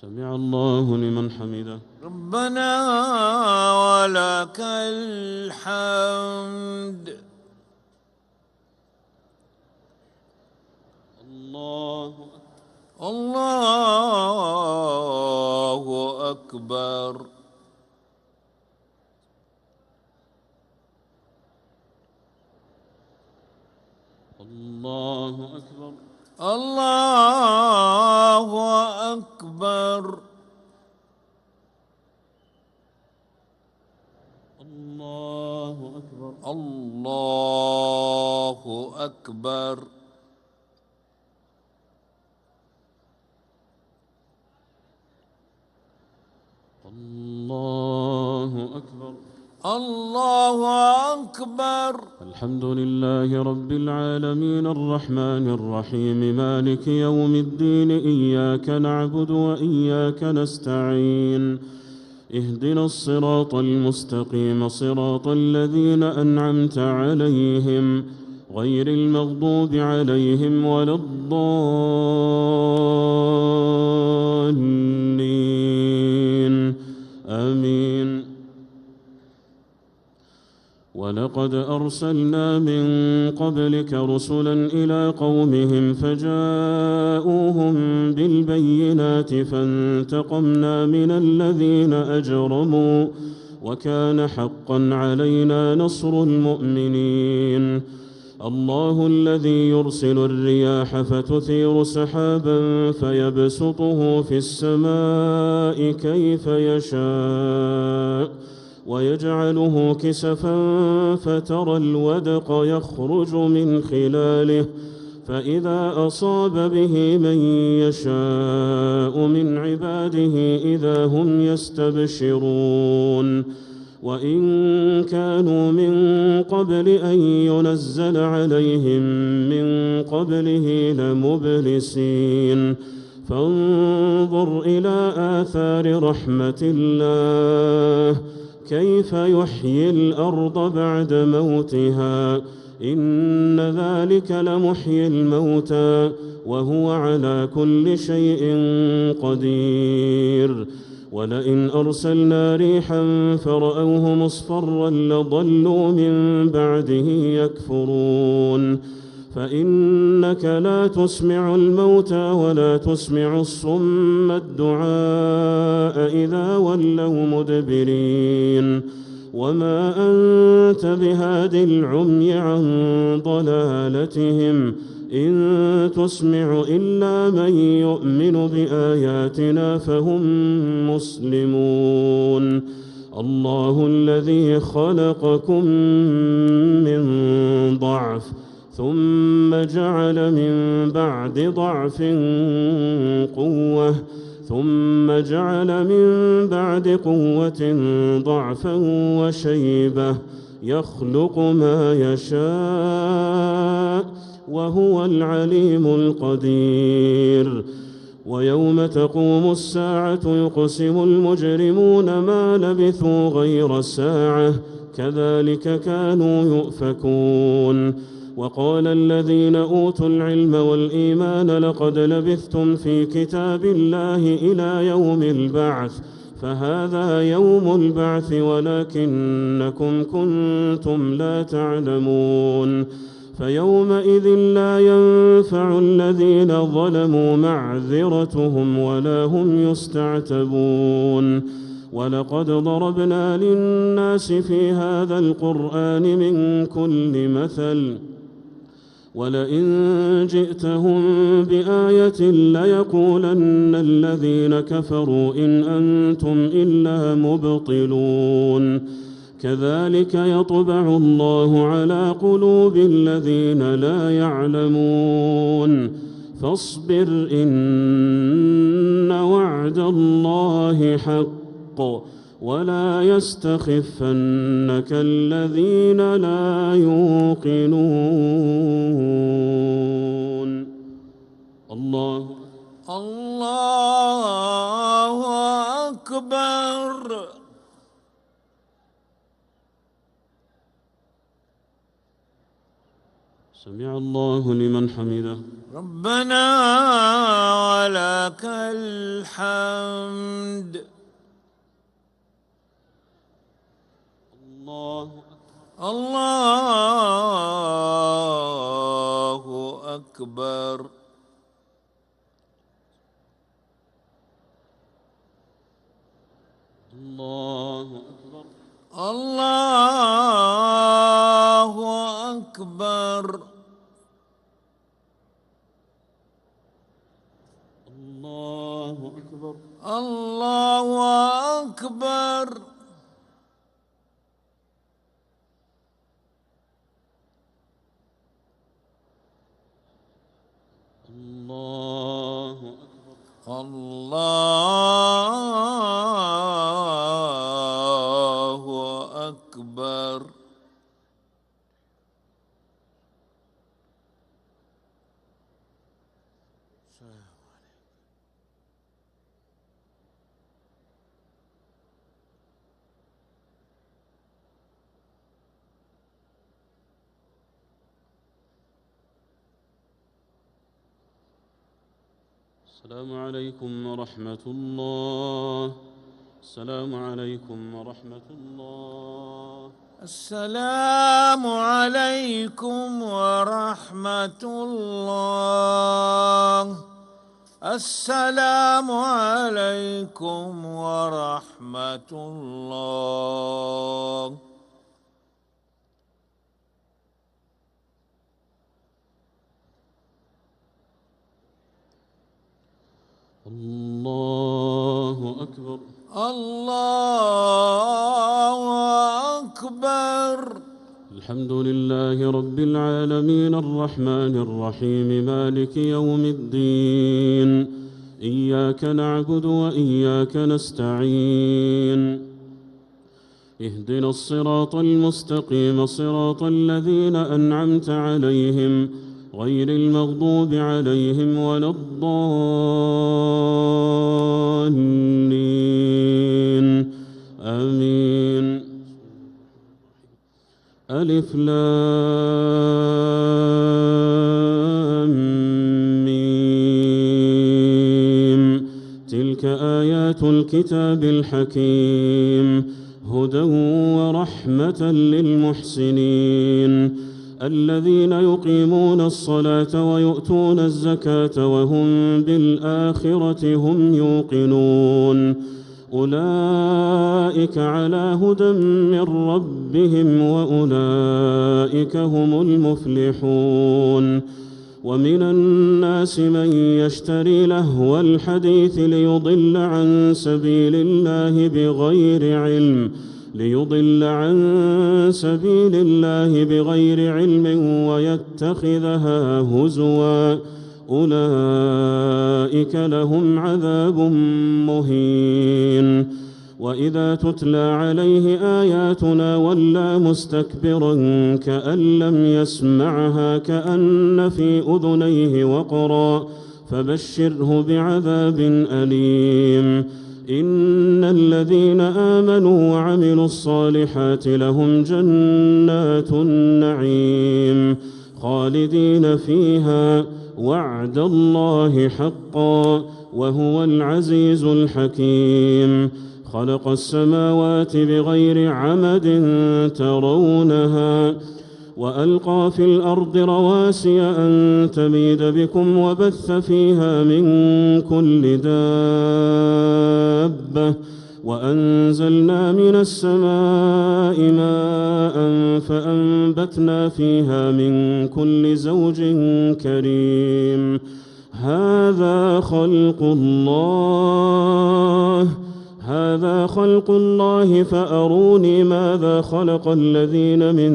سمع الله لمن حمده. ربنا ولك الحمد. الله أكبر. الله أكبر. الله أكبر. الله أكبر. الله أكبر. الله أكبر. الله أكبر. الحمد لله رب العالمين الرحمن الرحيم مالك يوم الدين، إياك نعبد وإياك نستعين، اهدنا الصراط المستقيم صراط الذين أنعمت عليهم غير المغضوب عليهم ولا الضالين آمين. ولقد أرسلنا من قبلك رسلا إلى قومهم فجاءوهم بالبينات فانتقمنا من الذين أجرموا وكان حقا علينا نصر المؤمنين. الله الذي يرسل الرياح فتثير سحابا فيبسطه في السماء كيف يشاء ويجعله كسفا فترى الودق يخرج من خلاله فإذا أصاب به من يشاء من عباده إذا هم يستبشرون. وإن كانوا من قبل أن ينزل عليهم من قبله لمبلسين. فانظر إلى آثار رحمة الله كيف يحيي الأرض بعد موتها، إن ذلك لمحيي الموتى وهو على كل شيء قدير. ولئن أرسلنا ريحا فرأوه مصفرا لظلوا من بعده يكفرون. فإنك لا تسمع الموتى ولا تسمع الصم الدعاء إذا ولوا مدبرين. وما أنت بهاد العمي عن ضلالتهم إن تسمع إلا من يؤمن بآياتنا فهم مسلمون. الله الذي خلقكم من ضعف ثم جعل من بعد ضعف قوة ثم جعل من بعد قوة ضعفا وشيبة يخلق ما يشاء وهو العليم القدير. ويوم تقوم الساعة يقسم المجرمون ما لبثوا غير ساعة كذلك كانوا يؤفكون. وقال الذين أوتوا العلم والإيمان لقد لبثتم في كتاب الله إلى يوم البعث فهذا يوم البعث ولكنكم كنتم لا تعلمون. فيومئذ لا ينفع الذين ظلموا معذرتهم ولا هم يستعتبون. ولقد ضربنا للناس في هذا القرآن من كل مثل ولئن جئتهم بآية ليقولن الذين كفروا إن أنتم إلا مبطلون. كذلك يطبع الله على قلوب الذين لا يعلمون. فاصبر إن وعد الله حق ولا يستخفنك الذين لا يوقنون. الله أكبر. سمع الله لمن حمده. ربنا ولك الحمد. الله الله أكبر. الله أكبر. الله أكبر. الله أكبر. الله أكبر. الله أكبر. الله أكبر. السلام عليكم ورحمة الله. السلام عليكم ورحمة الله. السلام عليكم ورحمة الله. السلام عليكم ورحمة الله. الله أكبر. الله أكبر. الحمد لله رب العالمين الرحمن الرحيم مالك يوم الدين. إياك نعبد وإياك نستعين. اهدنا الصراط المستقيم صراط الذين أنعمت عليهم غير المغضوب عليهم ولا الضالين. آمين. ألف لام ميم. تلك آيات الكتاب الحكيم هدى ورحمة للمحسنين الذين يقيمون الصلاة ويؤتون الزكاة وهم بالآخرة هم يوقنون. أولئك على هدى من ربهم وأولئك هم المفلحون. ومن الناس من يشتري لهو الحديث ليضل عن سبيل الله بغير علم ويتخذها هزوا. أولئك لهم عذاب مهين. وإذا تتلى عليه آياتنا ولى مستكبرا كأن لم يسمعها كأن في أذنيه وقرا فبشره بعذاب أليم. إن الذين آمنوا وعملوا الصالحات لهم جنات النعيم خالدين فيها وعد الله حقا وهو العزيز الحكيم. خلق السماوات بغير عمد ترونها وألقى في الأرض رواسي أن تميد بكم وبث فيها من كل دابة وأنزلنا من السماء ماء فأنبتنا فيها من كل زوج كريم. هذا خلق الله فأروني ماذا خلق الذين من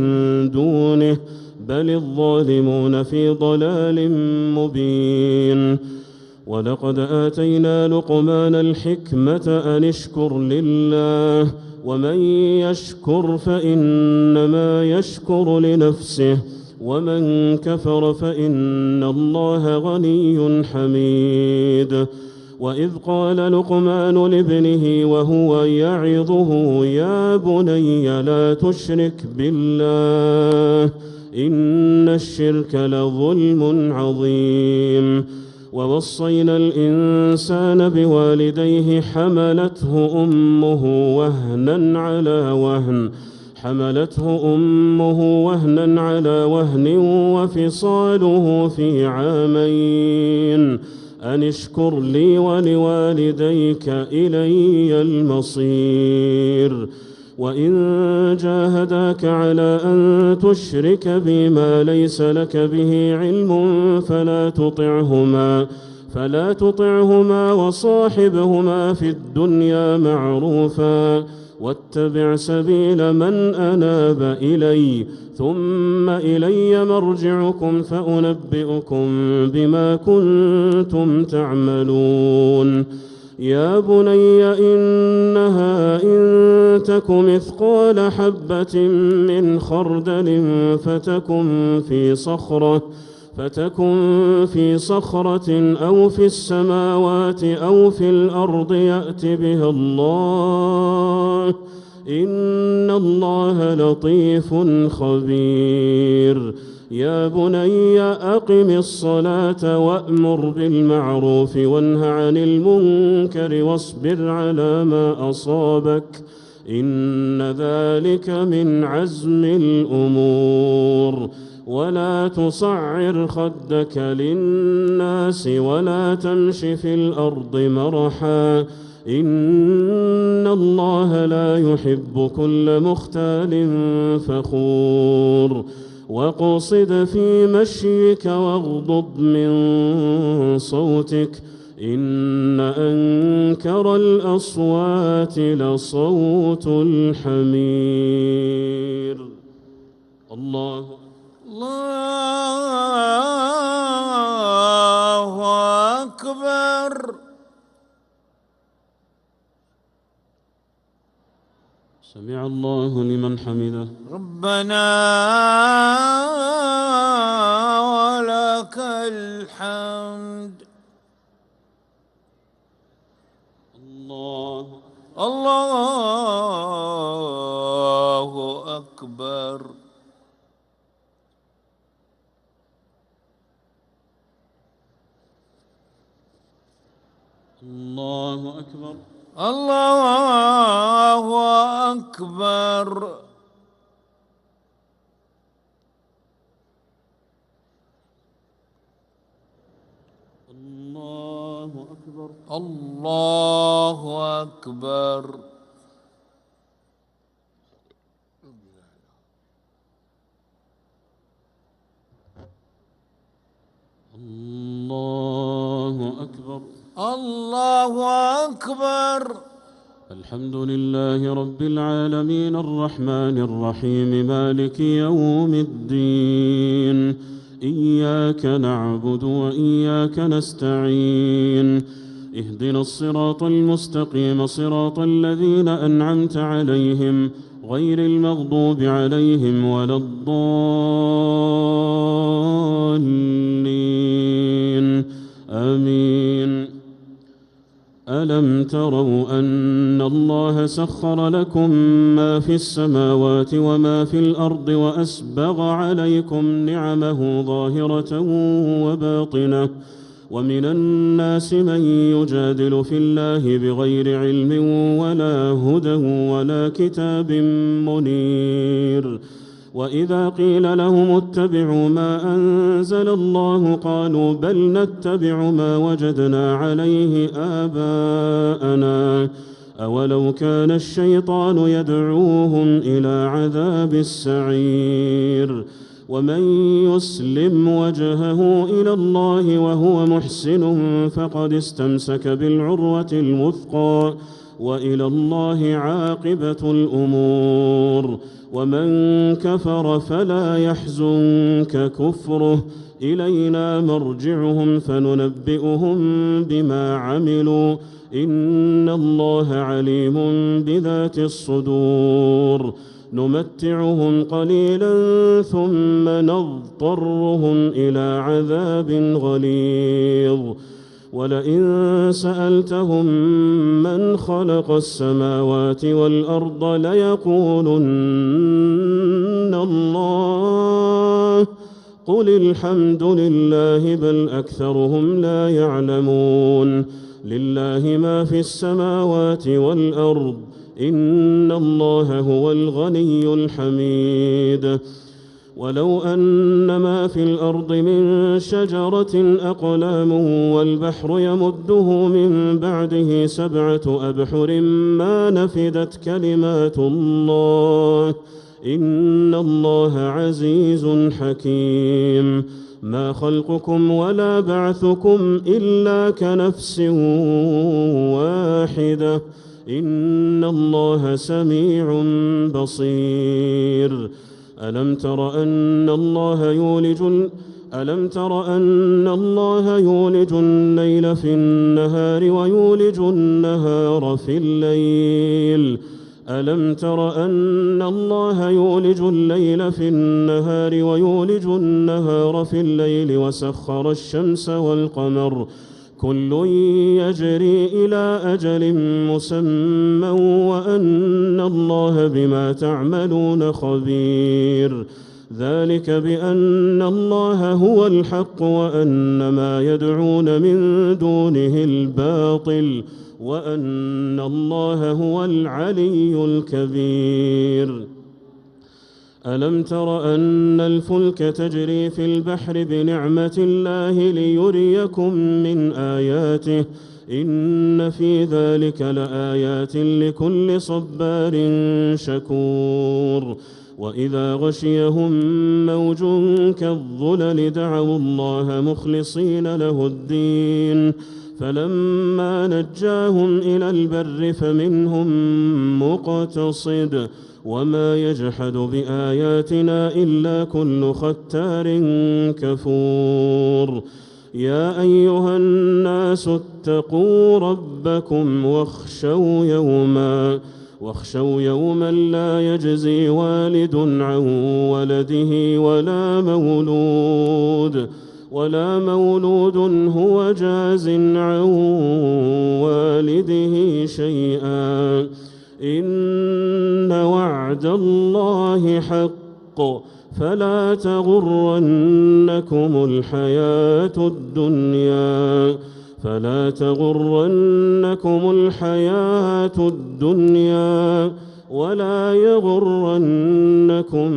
دونه بل الظالمون في ضلال مبين. ولقد آتينا لقمان الحكمة أن اشكر لله ومن يشكر فإنما يشكر لنفسه ومن كفر فإن الله غني حميد. وإذ قال لقمان لابنه وهو يعظه يا بني لا تشرك بالله إن الشرك لظلم عظيم. ووصينا الإنسان بوالديه حملته أمه وهنا على وهن وفصاله في عامين أن اشكر لي ولوالديك إلي المصير. وإن جاهداك على أن تشرك بي ما ليس لك به علم فلا تطعهما وصاحبهما في الدنيا معروفا واتبع سبيل من أناب إلي ثم إلي مرجعكم فأنبئكم بما كنتم تعملون. يا بني إنها إن تك مثقال حبة من خردل فتكن في صخرة أو في السماوات أو في الأرض يأت بها الله إن الله لطيف خبير. يا بني أقم الصلاة وأمر بالمعروف وانه عن المنكر واصبر على ما أصابك إن ذلك من عزم الأمور. ولا تصعر خدك للناس ولا تمش في الأرض مرحا إن الله لا يحب كل مختال فخور. واقصد في مشيك واغضض من صوتك إن أنكر الأصوات لصوت الحمير. الله أكبر. سمع الله لمن حمده. ربنا ولك الحمد. الله أكبر. الله أكبر. الله أكبر. الله أكبر. الله أكبر. الله أكبر. الله أكبر. الحمد لله رب العالمين الرحمن الرحيم مالك يوم الدين إياك نعبد وإياك نستعين اهدنا الصراط المستقيم صراط الذين أنعمت عليهم غير المغضوب عليهم ولا الضالين آمين. ألم تروا أن الله سخر لكم ما في السماوات وما في الأرض وأسبغ عليكم نعمه ظاهرة وباطنة ومن الناس من يجادل في الله بغير علم ولا هدى ولا كتاب منير. وإذا قيل لهم اتبعوا ما أنزل الله قالوا بل نتبع ما وجدنا عليه آباءنا أولو كان الشيطان يدعوهم إلى عذاب السعير. ومن يسلم وجهه إلى الله وهو محسن فقد استمسك بالعروة الوثقى وإلى الله عاقبة الأمور. ومن كفر فلا يحزنك كفره إلينا مرجعهم فننبئهم بما عملوا إن الله عليم بذات الصدور. نمتعهم قليلا ثم نضطرهم إلى عذاب غليظ. ولئن سألتهم من خلق السماوات والأرض ليقولن الله قل الحمد لله بل أكثرهم لا يعلمون لله ما في السماوات والأرض إن الله هو الغني الحميد ولو أن ما في الأرض من شجرة أقلام والبحر يمده من بعده 7 أبحر ما نفدت كلمات الله إن الله عزيز حكيم ما خلقكم ولا بعثكم إلا كنفس واحدة إن الله سميع بصير ألم تر أن الله يولج الليل في النهار ويولج النهار في الليل ألم تر أن الله يولج الليل في النهار ويولج النهار في الليل وسخر الشمس والقمر كل يجري إلى أجل مسمى وأن الله بما تعملون خبير ذلك بأن الله هو الحق وأن ما يدعون من دونه الباطل وأن الله هو العلي الكبير ألم تر أن الفلك تجري في البحر بنعمة الله ليريكم من آياته إن في ذلك لآيات لكل صبار شكور وإذا غشيهم موج كالظلل دعوا الله مخلصين له الدين فلما نجاهم إلى البر فمنهم مقتصد وما يجحد بآياتنا إلا كل ختار كفور يا أيها الناس اتقوا ربكم واخشوا يوما لا يجزي والد عن ولده ولا مولود هو جاز عن والده شيئا إن وعد الله حق فلا تغرنكم الحياة الدنيا ولا يغرنكم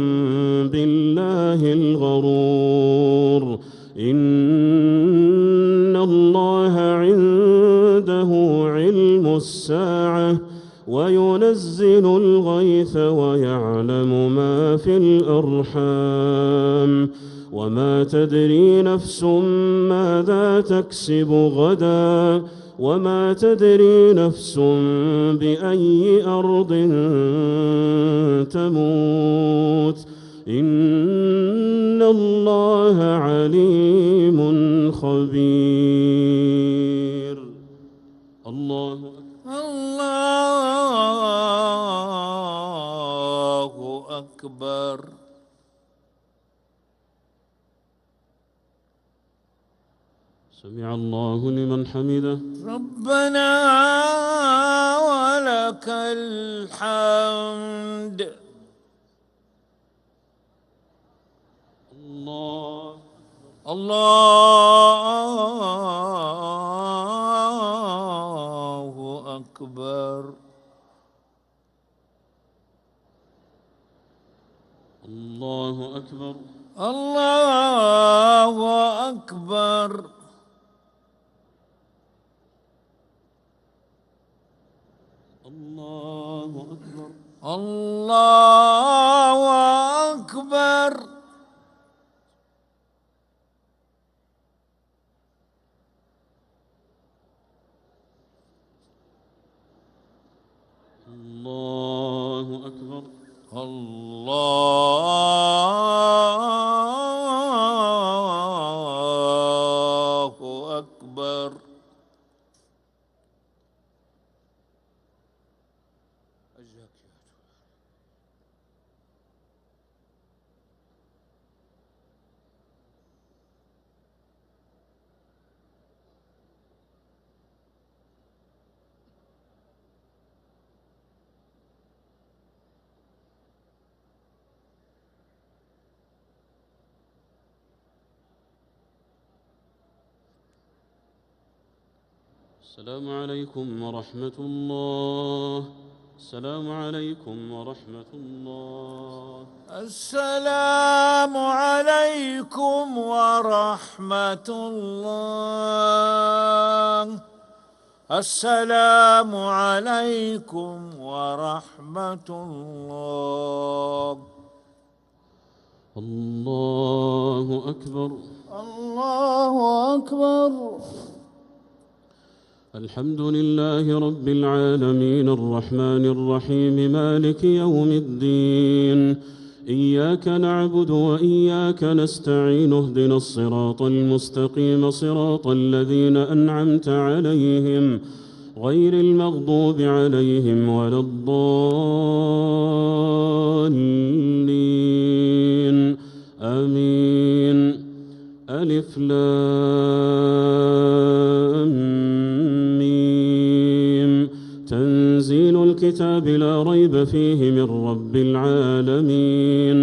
بالله الغرور إن الله عنده علم الساعة وينزل الغيث ويعلم ما في الأرحام وما تدري نفس ماذا تكسب غدا وما تدري نفس بأي أرض تموت إن الله عليم خبير الله أكبر سمع الله لمن حمده ربنا ولك الحمد الله أكبر الله أكبر الله أكبر الله أكبر الله أكبر الله أكبر الله أكبر السلام عليكم ورحمة الله. السلام عليكم ورحمة الله. السلام عليكم ورحمة الله. السلام عليكم ورحمة الله. الله أكبر. الله أكبر. الحمد لله رب العالمين الرحمن الرحيم مالك يوم الدين. إياك نعبد وإياك نستعين اهدنا الصراط المستقيم صراط الذين أنعمت عليهم غير المغضوب عليهم ولا الضالين آمين. ألف لام ميم. تنزيل الكتاب لا ريب فيه من رب العالمين.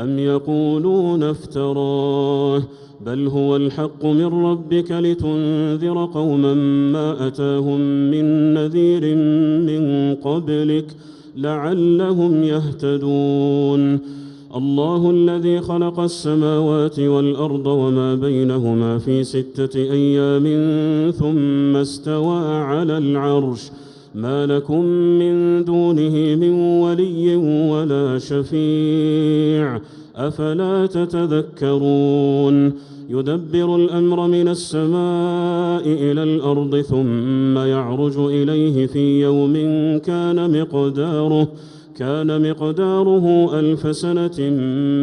أم يقولون افتراه بل هو الحق من ربك لتنذر قوما ما أتاهم من نذير من قبلك لعلهم يهتدون. الله الذي خلق السماوات والأرض وما بينهما في 6 أيام ثم استوى على العرش ما لكم من دونه من ولي ولا شفيع أفلا تتذكرون. يدبر الأمر من السماء إلى الأرض ثم يعرج إليه في يوم كان مقداره 1000 سنة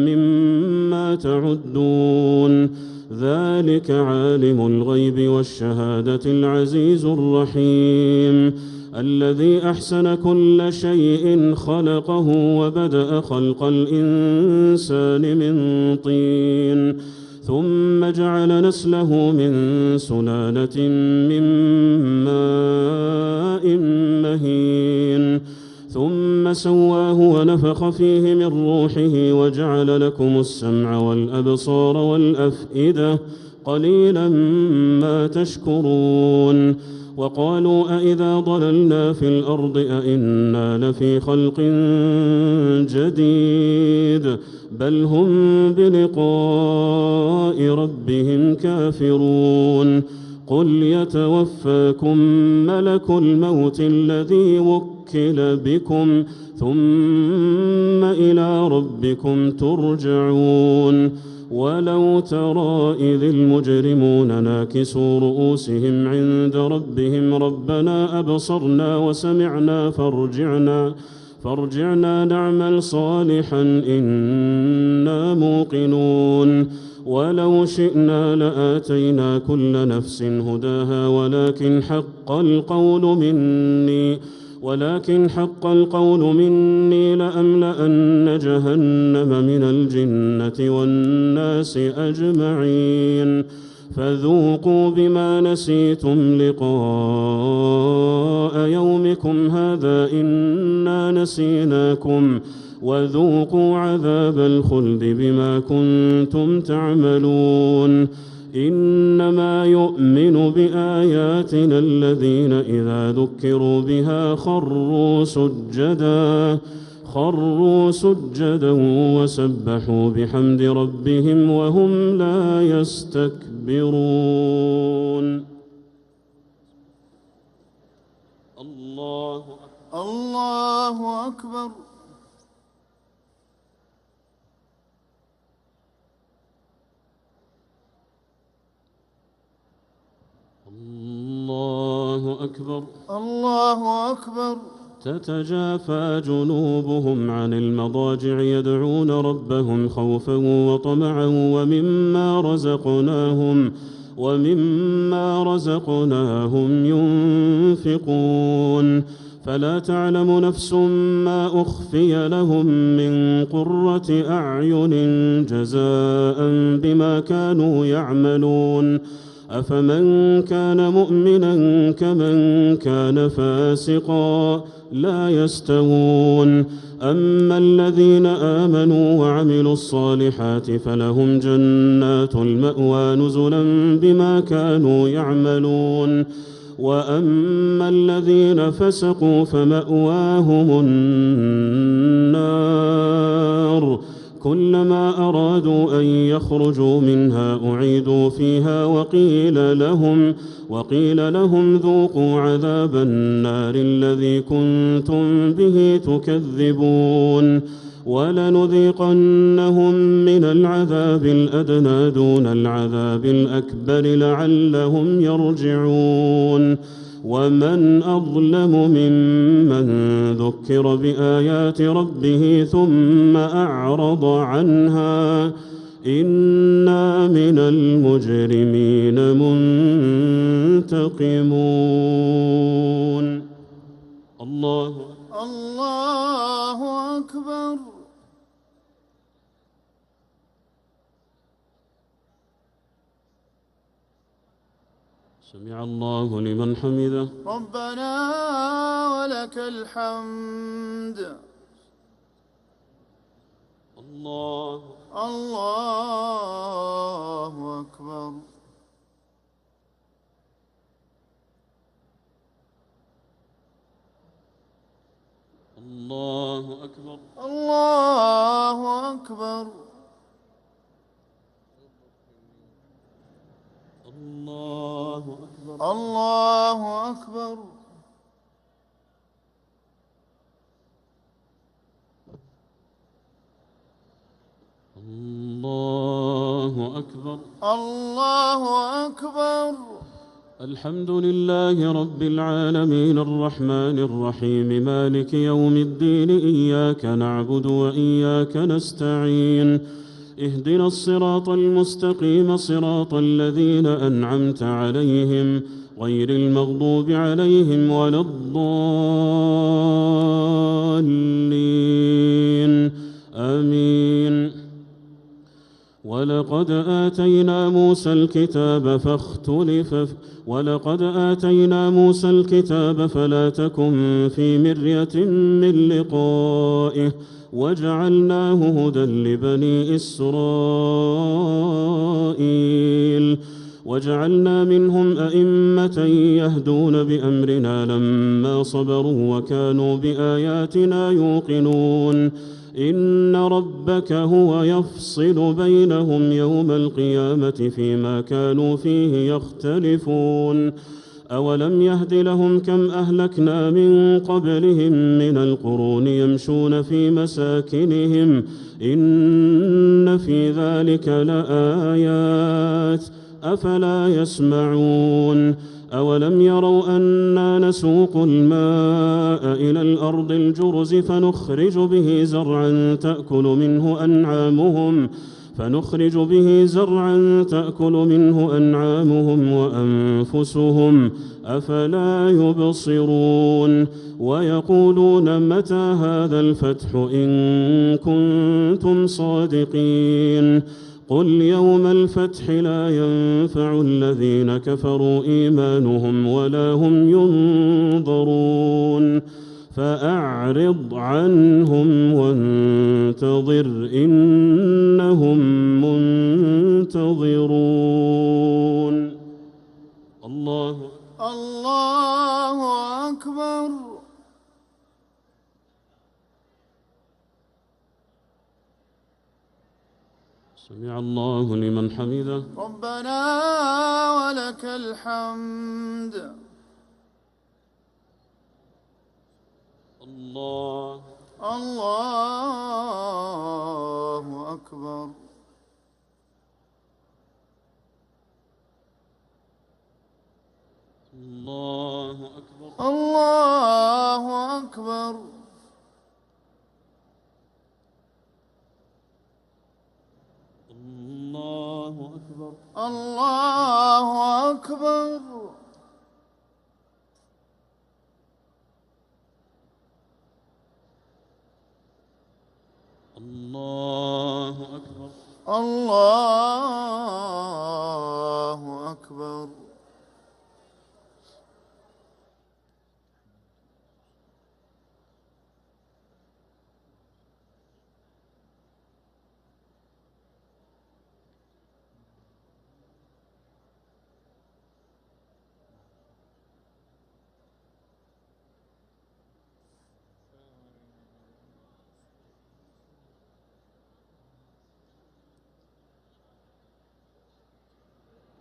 مما تعدون. ذلك عالم الغيب والشهادة العزيز الرحيم الذي أحسن كل شيء خلقه وبدأ خلق الإنسان من طين ثم جعل نسله من سلالة من ماء مهين ثم سواه ونفخ فيه من روحه وجعل لكم السمع والأبصار والأفئدة قليلا ما تشكرون. وقالوا أإذا ضللنا في الأرض أإنا لفي خلق جديد بل هم بلقاء ربهم كافرون. قل يتوفاكم ملك الموت الذي وكل بكم ثم إلى ربكم ترجعون. ولو ترى إذ المجرمون ناكسوا رؤوسهم عند ربهم ربنا أبصرنا وسمعنا فارجعنا نعمل صالحا إنا موقنون. ولو شئنا لآتينا كل نفس هداها ولكن حق القول مني لأملأن جهنم من الجنة والناس أجمعين. فذوقوا بما نسيتم لقاء يومكم هذا إنا نسيناكم وذوقوا عذاب الخلد بما كنتم تعملون. إنما يؤمن بآياتنا الذين إذا ذكروا بها خروا سجدا وسبحوا بحمد ربهم وهم لا يستكبرون. الله أكبر. الله أكبر. الله أكبر. تتجافى جنوبهم عن المضاجع يدعون ربهم خوفا وطمعا ومما رزقناهم ينفقون. فلا تعلم نفس ما أخفي لهم من قرة أعين جزاء بما كانوا يعملون. أفمن كان مؤمنا كمن كان فاسقا لا يستوون. أما الذين آمنوا وعملوا الصالحات فلهم جنات المأوى نزلا بما كانوا يعملون. وأما الذين فسقوا فمأواهم النار كلما أرادوا أن يخرجوا منها أعيدوا فيها وقيل لهم ذوقوا عذاب النار الذي كنتم به تكذبون ولنذيقنهم من العذاب الأدنى دون العذاب الأكبر لعلهم يرجعون ومن أظلم ممن ذكر بآيات ربه ثم أعرض عنها إنا من المجرمين منتقمون. الله أكبر. سمع الله لمن حمده. ربنا ولك الحمد. الله أكبر. الله أكبر. الله أكبر. الله أكبر. الله أكبر. الله أكبر. الله أكبر. الحمد لله رب العالمين الرحمن الرحيم مالك يوم الدين إياك نعبد وإياك نستعين اهدنا الصراط المستقيم صراط الذين أنعمت عليهم غير المغضوب عليهم ولا الضالين آمين. ولقد آتينا موسى الكتاب فلا تكن في مرية من لقائه وجعلناه هدى لبني إسرائيل وجعلنا منهم أئمة يهدون بأمرنا لما صبروا وكانوا بآياتنا يوقنون إن ربك هو يفصل بينهم يوم القيامة فيما كانوا فيه يختلفون أولم يهد لهم كم أهلكنا من قبلهم من القرون يمشون في مساكنهم إن في ذلك لآيات أفلا يسمعون أولم يروا أنا نسوق الماء إلى الأرض الجرز فنخرج به زرعا تأكل منه أنعامهم وأنفسهم أفلا يبصرون ويقولون متى هذا الفتح إن كنتم صادقين قل يوم الفتح لا ينفع الذين كفروا إيمانهم ولا هم ينظرون فأعرض عنهم وانتظر إنهم منتظرون. الله أكبر. سمع الله لمن حمده. ربنا ولك الحمد. الله أكبر. الله أكبر. الله أكبر. الله أكبر. الله أكبر. الله أكبر. الله أكبر.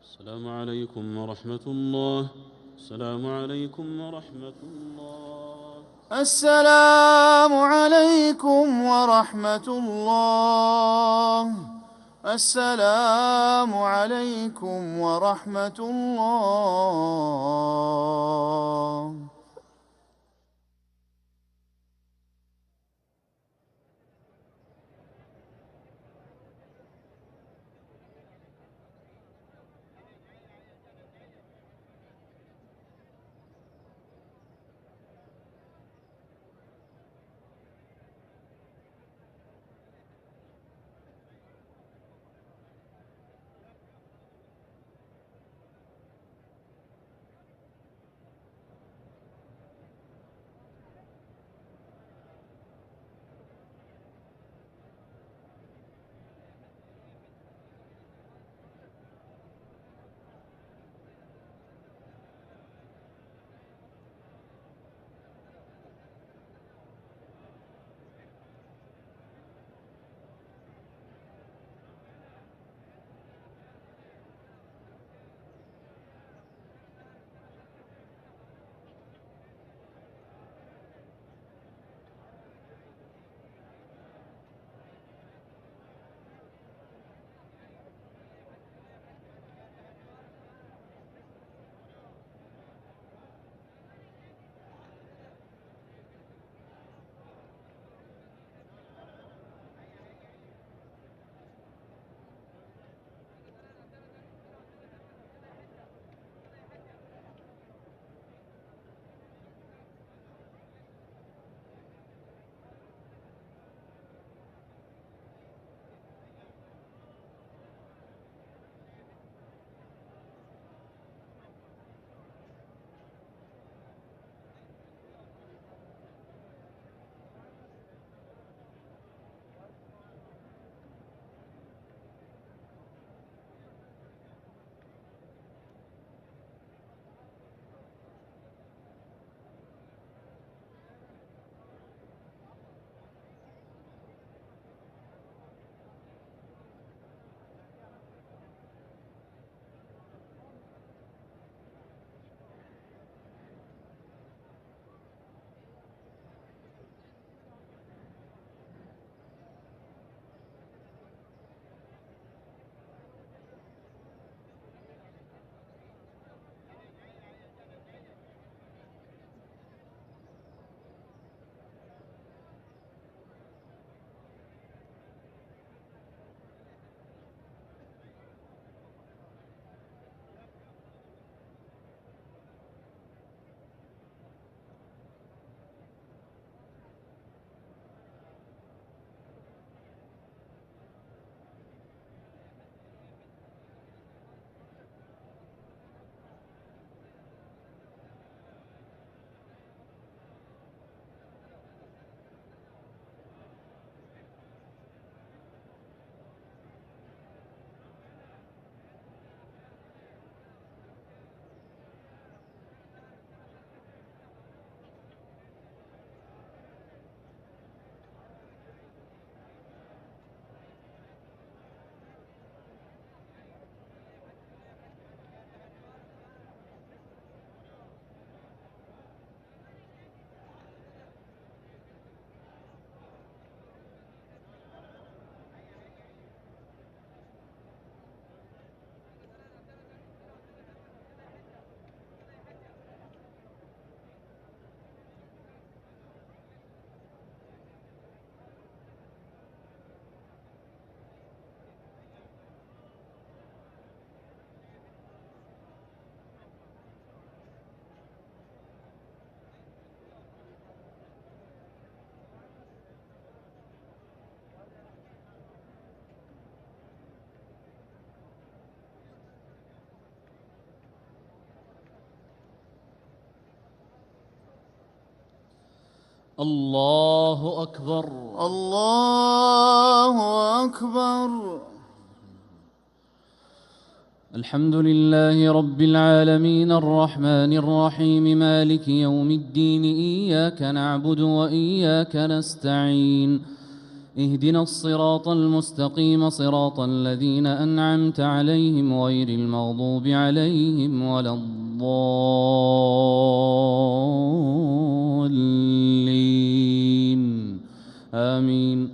السلام عليكم ورحمة الله. السلام عليكم ورحمة الله. السلام عليكم ورحمة الله. السلام عليكم ورحمة الله. الله أكبر. الله أكبر. الحمد لله رب العالمين الرحمن الرحيم مالك يوم الدين. إياك نعبد وإياك نستعين. اهدنا الصراط المستقيم صراط الذين أنعمت عليهم غير المغضوب عليهم ولا الضالين آمين.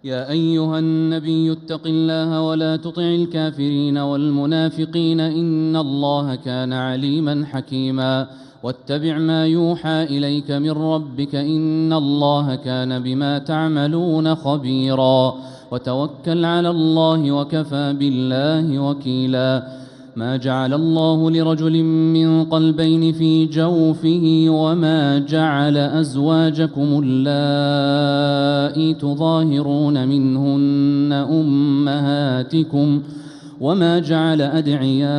يا أيها النبي اتق الله ولا تطع الكافرين والمنافقين إن الله كان عليما حكيما. واتبع ما يوحى إليك من ربك إن الله كان بما تعملون خبيرا. وتوكل على الله وكفى بالله وكيلا. ما جعل الله لرجل من قلبين في جوفه وما جعل أزواجكم اللائي تظاهرون منهن أمهاتكم وما جعل أدعياءكم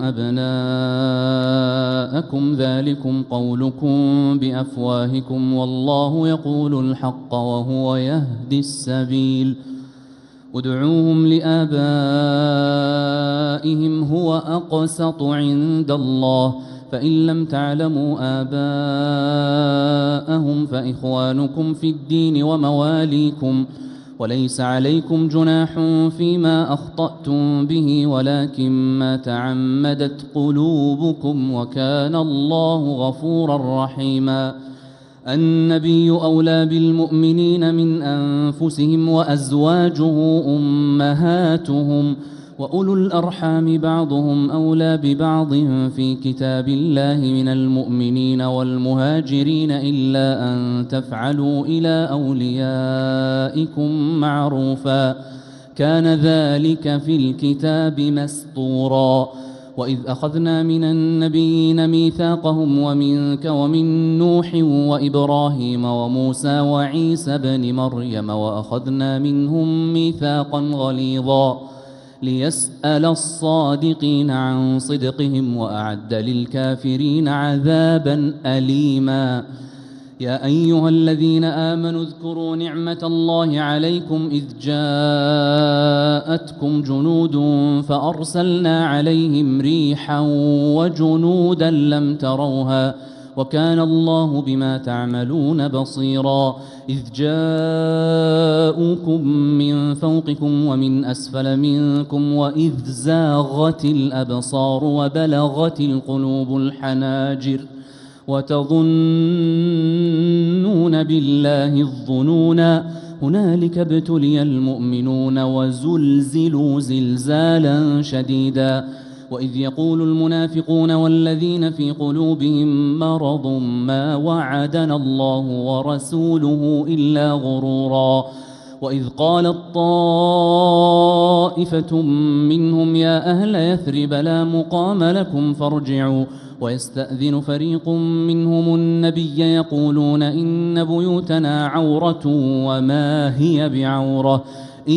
أبناءكم ذلكم قولكم بأفواهكم والله يقول الحق وهو يهدي السبيل. ادعوهم لآبائهم هو أقسط عند الله فإن لم تعلموا آباءهم فإخوانكم في الدين ومواليكم وليس عليكم جناح فيما أخطأتم به ولكن ما تعمدت قلوبكم وكان الله غفورا رحيما. النبي أولى بالمؤمنين من أنفسهم وأزواجه أمهاتهم وأولو الأرحام بعضهم أولى ببعض في كتاب الله من المؤمنين والمهاجرين إلا أن تفعلوا إلى أوليائكم معروفا كان ذلك في الكتاب مسطورا. وإذ أخذنا من النبيين ميثاقهم ومنك ومن نوح وإبراهيم وموسى وعيسى بن مريم وأخذنا منهم ميثاقا غليظا ليسأل الصادقين عن صدقهم وأعد للكافرين عذابا أليما. يا أيها الذين آمنوا اذكروا نعمة الله عليكم إذ جاءتكم جنود فأرسلنا عليهم ريحا وجنودا لم تروها وكان الله بما تعملون بصيرا. إذ جاءوكم من فوقكم ومن أسفل منكم وإذ زاغت الأبصار وبلغت القلوب الحناجر وتظنون بالله الظنونا هنالك ابتلي المؤمنون وزلزلوا زلزالا شديدا. وإذ يقول المنافقون والذين في قلوبهم مرض ما وعدنا الله ورسوله إلا غرورا. وإذ قالت طائفة منهم يا أهل يثرب لا مقام لكم فارجعوا ويستأذن فريق منهم النبي يقولون إن بيوتنا عورة وما هي بعورة إن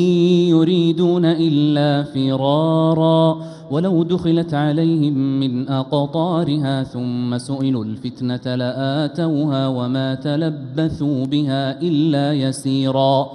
يريدون إلا فرارا ولو دخلت عليهم من أقطارها ثم سئلوا الفتنة لآتوها وما تلبثوا بها إلا يسيرا.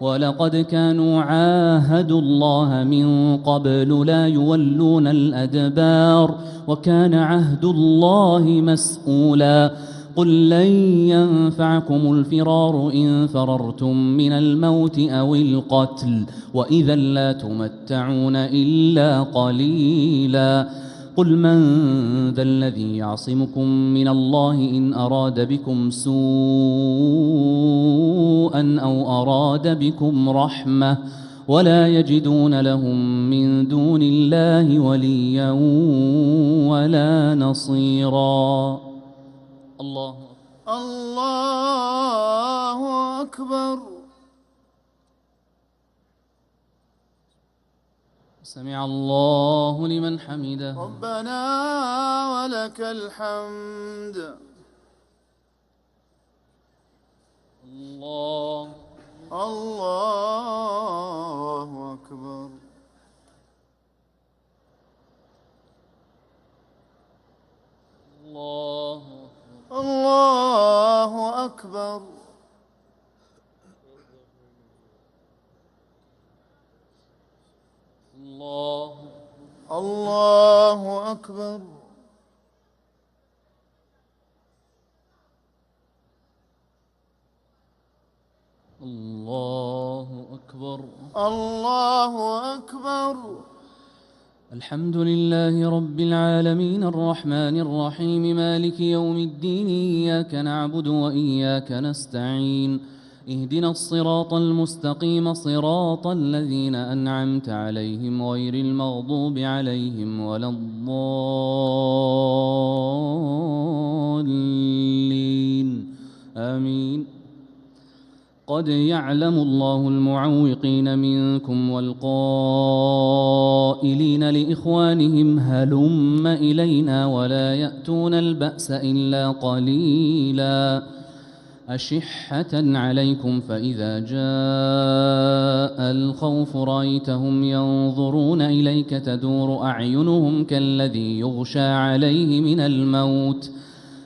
ولقد كانوا عاهدوا الله من قبل لا يولون الأدبار وكان عهد الله مسؤولا. قل لن ينفعكم الفرار إن فررتم من الموت أو القتل وإذا لا تمتعون إلا قليلا. قل من ذا الذي يعصمكم من الله إن أراد بكم سوءا أو أراد بكم رحمة ولا يجدون لهم من دون الله وليا ولا نصيرا. الله أكبر. سمع الله لمن حمده. ربنا ولك الحمد. الله أكبر. الله أكبر. الله أكبر. الله أكبر. الله أكبر. الحمد لله رب العالمين الرحمن الرحيم مالك يوم الدين إياك نعبد وإياك نستعين اهدنا الصراط المستقيم صراط الذين أنعمت عليهم غير المغضوب عليهم ولا الضالين آمين. قد يعلم الله المعوقين منكم والقائلين لإخوانهم هلم إلينا ولا يأتون البأس إلا قليلا أشحة عليكم فإذا جاء الخوف رأيتهم ينظرون إليك تدور أعينهم كالذي يغشى عليه من الموت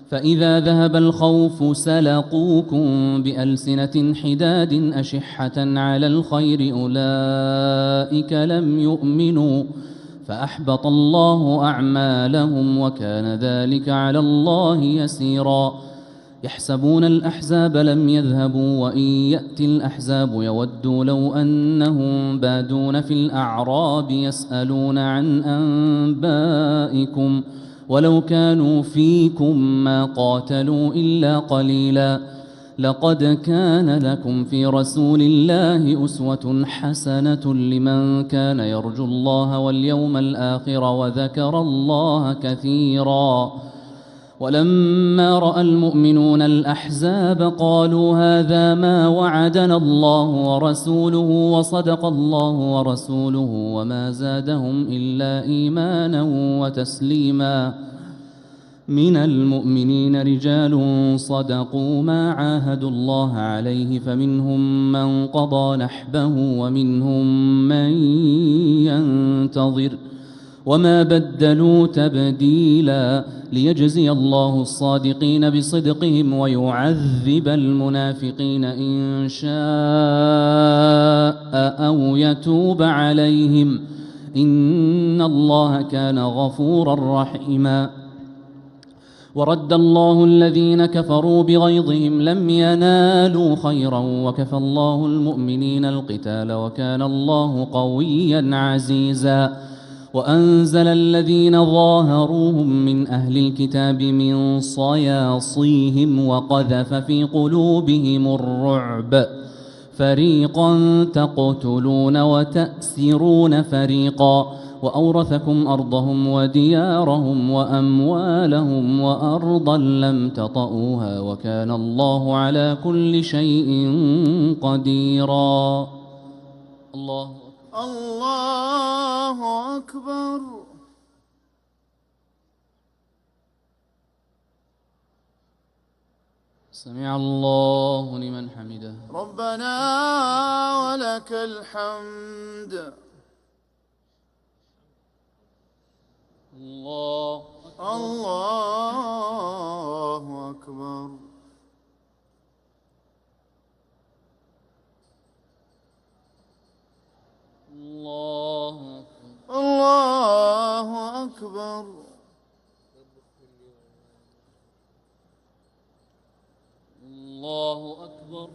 فإذا ذهب الخوف سلقوكم بألسنة حداد أشحة على الخير أولئك لم يؤمنوا فأحبط الله أعمالهم وكان ذلك على الله يسيرا يحسبون الأحزاب لم يذهبوا وإن يأتي الأحزاب يودوا لو أنهم بادون في الأعراب يسألون عن أنبائكم ولو كانوا فيكم ما قاتلوا إلا قليلا لقد كان لكم في رسول الله أسوة حسنة لمن كان يرجو الله واليوم الآخر وذكر الله كثيرا ولما رأى المؤمنون الأحزاب قالوا هذا ما وعدنا الله ورسوله وصدق الله ورسوله وما زادهم إلا إيمانا وتسليما من المؤمنين رجال صدقوا ما عاهدوا الله عليه فمنهم من قضى نحبه ومنهم من ينتظر وما بدلوا تبديلا ليجزي الله الصادقين بصدقهم ويعذب المنافقين إن شاء أو يتوب عليهم إن الله كان غفورا رحيما ورد الله الذين كفروا بغيظهم لم ينالوا خيرا وكفى الله المؤمنين القتال وكان الله قويا عزيزا وأنزل الذين ظاهروهم من أهل الكتاب من صياصيهم وقذف في قلوبهم الرعب فريقا تقتلون وتأسرون فريقا وأورثكم أرضهم وديارهم وأموالهم وأرضا لم تطئوها وكان الله على كل شيء قديرا. الله أكبر. سمع الله لمن حمده. ربنا ولك الحمد. الله أكبر. الله أكبر. الله أكبر. الله أكبر.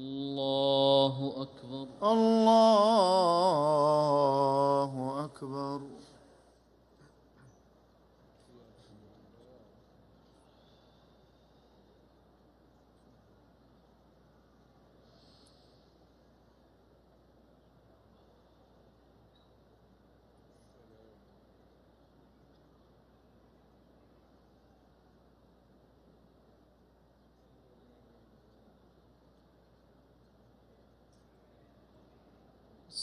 الله أكبر. الله أكبر.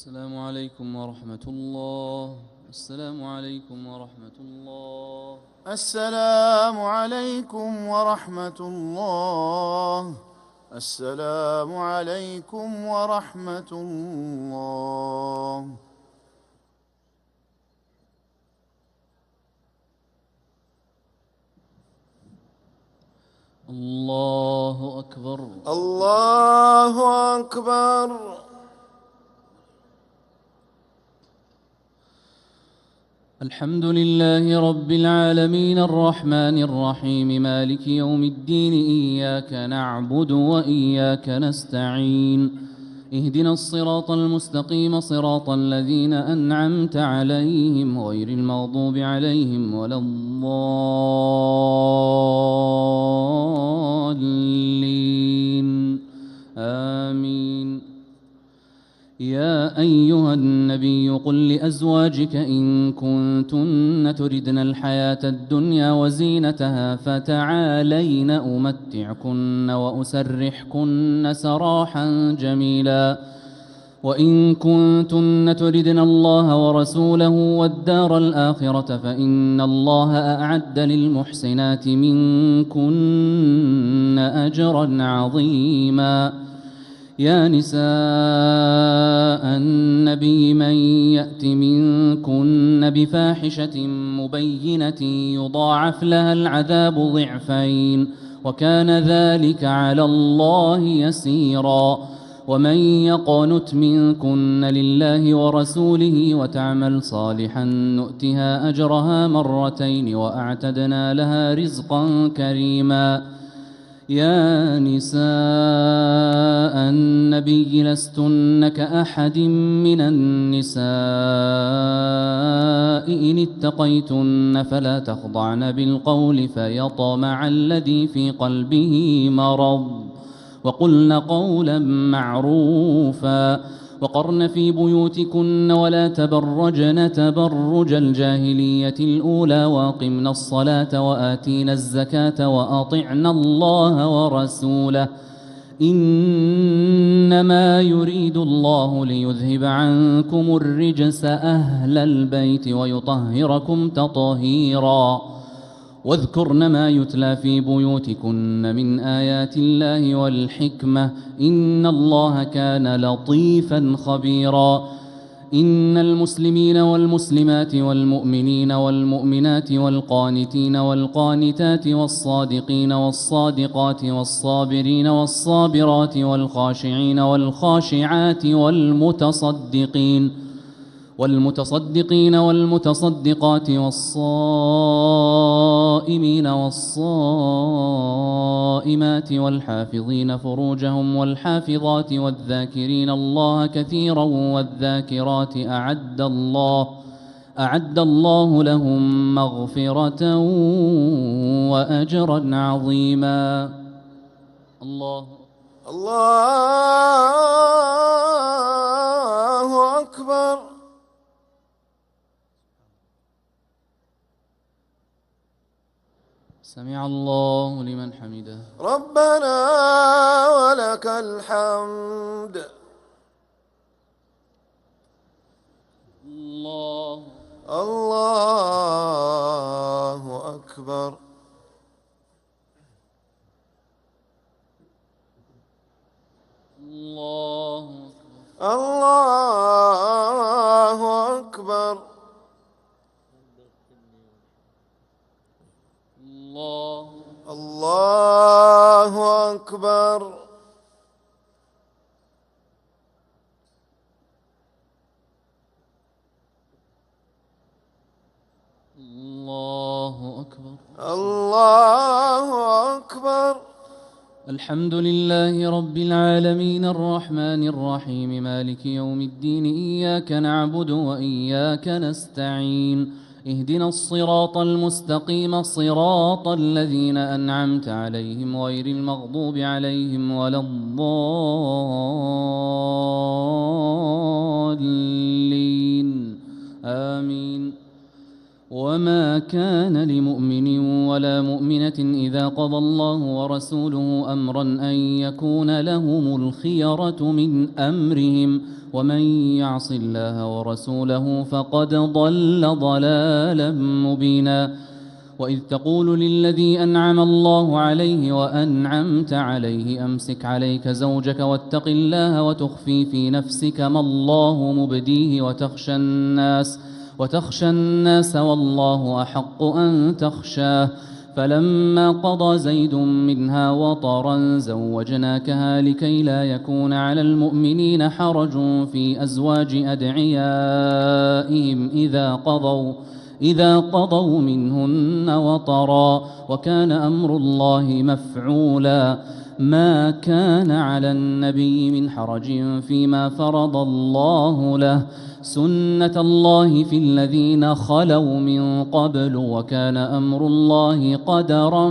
السلام عليكم ورحمة الله. السلام عليكم ورحمة الله. السلام عليكم ورحمة الله. السلام عليكم ورحمة الله. الله أكبر. الله أكبر. الحمد لله رب العالمين الرحمن الرحيم مالك يوم الدين إياك نعبد وإياك نستعين اهدنا الصراط المستقيم صراط الذين أنعمت عليهم غير المغضوب عليهم ولا الضالين آمين. يا أيها النبي قل لأزواجك إن كنتن تردن الحياة الدنيا وزينتها فتعالين أمتعكن وأسرحكن سراحا جميلا وإن كنتن تردن الله ورسوله والدار الآخرة فإن الله أعد للمحسنات منكن أجرا عظيما. يا نساء النبي من يأت منكن بفاحشة مبينة يضاعف لها العذاب ضعفين وكان ذلك على الله يسيرا. ومن يقنت منكن لله ورسوله وتعمل صالحا نؤتها أجرها مرتين وأعتدنا لها رزقا كريما. يا نساء النبي لستن كأحد من النساء إن اتقيتن فلا تخضعن بالقول فيطمع الذي في قلبه مرض وقلن قولا معروفا وقرن في بيوتكن ولا تبرجن تبرج الجاهلية الأولى وأقمن الصلاة وآتينا الزكاة وأطعن الله ورسوله إنما يريد الله ليذهب عنكم الرجس أهل البيت ويطهركم تطهيرا. واذكرن ما يتلى في بيوتكن من آيات الله والحكمة إن الله كان لطيفا خبيرا. إن المسلمين والمسلمات والمؤمنين والمؤمنات والقانتين والقانتات والصادقين والصادقات والصابرين والصابرات والخاشعين والخاشعات والمتصدقين والمتصدقات والصائمين والصائمات والحافظين فروجهم والحافظات والذاكرين الله كثيرا والذاكرات أعد الله لهم مغفرة وأجرا عظيما. الله أكبر. سمع الله لمن حمده. ربنا ولك الحمد. الله أكبر. الله أكبر. الله أكبر. الله أكبر. الله أكبر. الحمد لله رب العالمين الرحمن الرحيم مالك يوم الدين إياك نعبد وإياك نستعين اهدنا الصراط المستقيم صراط الذين أنعمت عليهم غير المغضوب عليهم ولا الضالين آمين. وما كان لمؤمن ولا مؤمنة إذا قضى الله ورسوله أمرا أن يكون لهم الخيرة من أمرهم ومن يعص الله ورسوله فقد ضل ضلالا مبينا. وإذ تقول للذي أنعم الله عليه وأنعمت عليه أمسك عليك زوجك واتق الله وتخفي في نفسك ما الله مبديه وتخشى الناس والله أحق أن تخشاه فلما قضى زيد منها وطرا زوجناكها لكي لا يكون على المؤمنين حرج في أزواج أدعيائهم إذا قضوا منهن وطرا وكان أمر الله مفعولا ما كان على النبي من حرج فيما فرض الله له سنة الله في الذين خلوا من قبل وكان أمر الله قدرا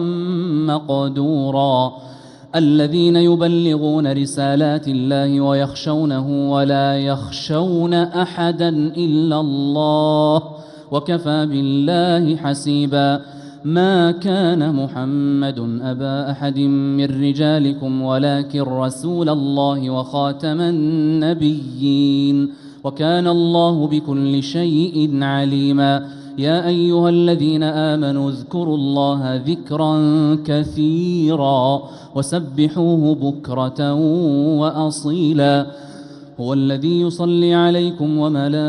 مقدورا الذين يبلغون رسالات الله ويخشونه ولا يخشون أحدا إلا الله وكفى بالله حسيبا ما كان محمد أبا أحد من رجالكم ولكن رسول الله وخاتم النبيين وكان الله بكل شيء عليما يا أيها الذين آمنوا اذكروا الله ذكرا كثيرا وسبحوه بكرة وأصيلا هو الذي يصلي عليكم وملائكته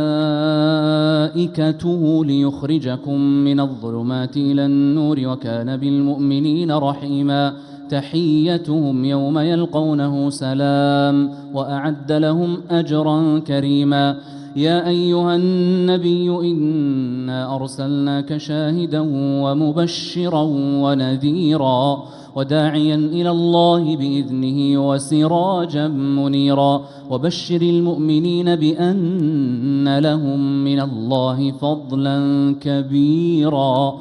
ليخرجكم من الظلمات إلى النور وكان بالمؤمنين رحيما تحيتهم يوم يلقونه سلام وأعد لهم أجرا كريما يا أيها النبي إنا أرسلناك شاهدا ومبشرا ونذيرا وداعيا إلى الله بإذنه وسراجا منيرا وبشر المؤمنين بأن لهم من الله فضلا كبيرا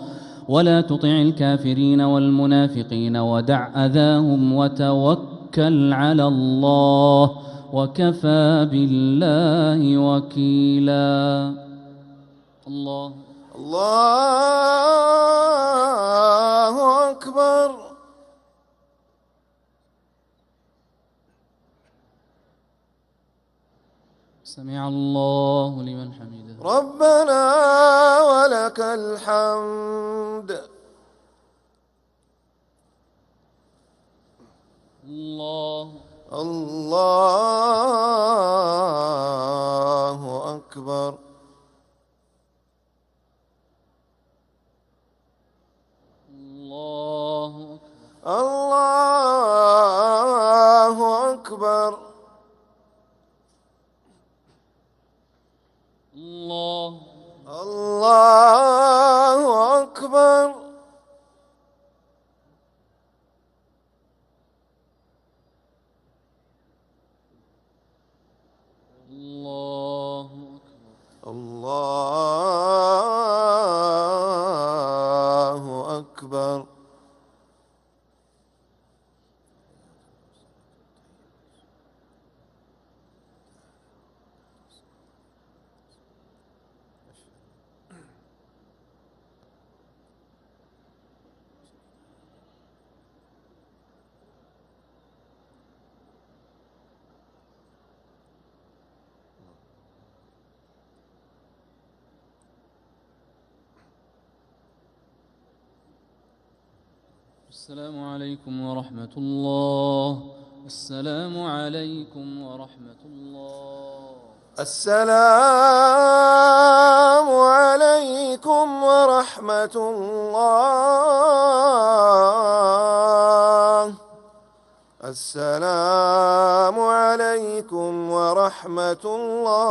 ولا تطع الكافرين والمنافقين ودع أذاهم وتوكل على الله وكفى بالله وكيلا الله أكبر. سمع الله لمن حمده ربنا ولك الحمد. الله أكبر. الله أكبر. الله أكبر. الله أكبر. السلام عليكم ورحمة الله. السلام عليكم ورحمة الله. السلام عليكم ورحمة الله. السلام عليكم ورحمة الله.